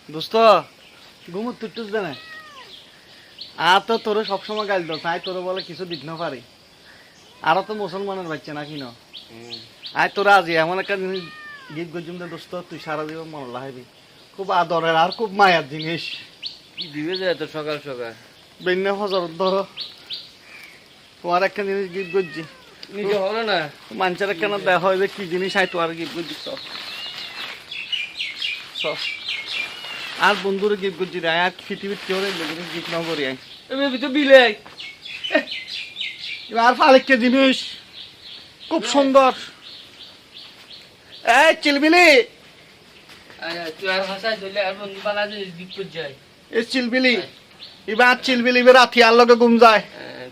দোস্ত ঘুমত তুটুস দে না আর তো তোরে সবসময় গাইল তো তাই তোরে বলে কিছু দিত না পারি আরো তো মুসলমানের বাচ্চা নাকি ন আয় তোরা আজি এমন একটা জিনিস গীত গজুম দে দোস্ত তুই সারা জীবন মনে লাগাবি খুব আদরের আর খুব মায়ার জিনিস কি দিবে যায় তো সকাল সকাল বেন্য হজর ধর তোমার একটা জিনিস গীত গজি নিজে হলো না মানুষের কেন দেখা হয় যে কি জিনিস আয় তোমার গীত গজি আর বন্ধুরে গীত গজি রে আর পৃথিবীর কেউ গীত না করি আয় এমনি তো বিলাই এবার আরেকটা জিনিস খুব সুন্দর এই চিলবিলি আচ্ছা তুই আর হাসাই দিলে আর বন্ধু বালা জিনিস বিপদ যায় এই চিলবিলি এবার চিলবিলি এবার রাতি আর লগে ঘুম যায়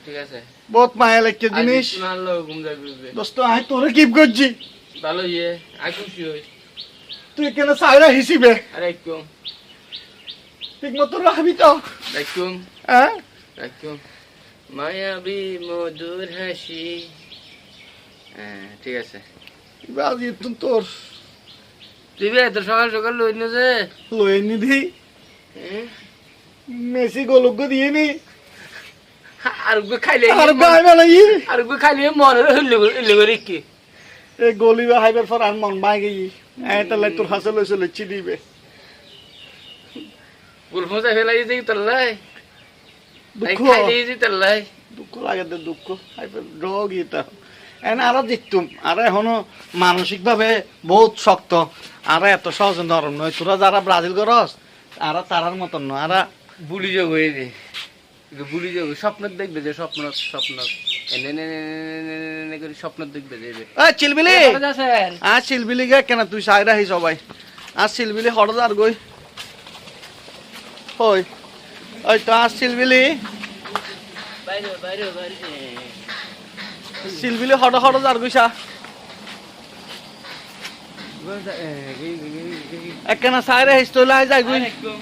ঠিক আছে বহুত মায়া লাগছে জিনিস মারলো ঘুম যাবে দোস্ত আয় তোরে গীত গজি ভালো ইয়ে আর খুশি হই তুই কেন সাইরা হিসিবে আরে একটু ঠিক মতো রাখবি তো একটু হ্যাঁ একটু মায়াবী মধুর হাসি ঠিক আছে এবার তুই তোর তুই বে তো সকাল সকাল লই না যে লয়ে নিধি মেসি গোলক দিয়ে নি আর গো খাইলে আর গায় মানে ই আর গো খাইলে মনে হইলে করে কি এই গলিবে হাইবার ফর আর মন বাই গই এই তাহলে তোর হাসল হইছিল চিদিবে গুলফো যা ফেলাই দিই তোর লাই এই দুঃখ খাইলে দিই তোর লাই দুঃখ লাগে দে দুঃখ হাইবার রোগ এটা এন আর জিতুম আর এখনো মানসিক ভাবে বহুত শক্ত আর এত সহজ নরম নয় তোরা যারা ব্রাজিল করস আর তারার মতন নয় আর বুলি যোগ হয়ে দে বুলি যোগ স্বপ্ন দেখবে যে স্বপ্ন স্বপ্ন এনে করে স্বপ্ন দেখবে যে এই চিলবিলি আর চিলবিলি গে কেন তুই সাইরা হি সবাই আর চিলবিলি হড় আর গই ওই ওই তো আর চিলবিলি বাইরে বাইরে বাইরে চিলবিলি হড় হড় আর গইসা একখানা সাইরা হিস তো লাই যাই গই একদম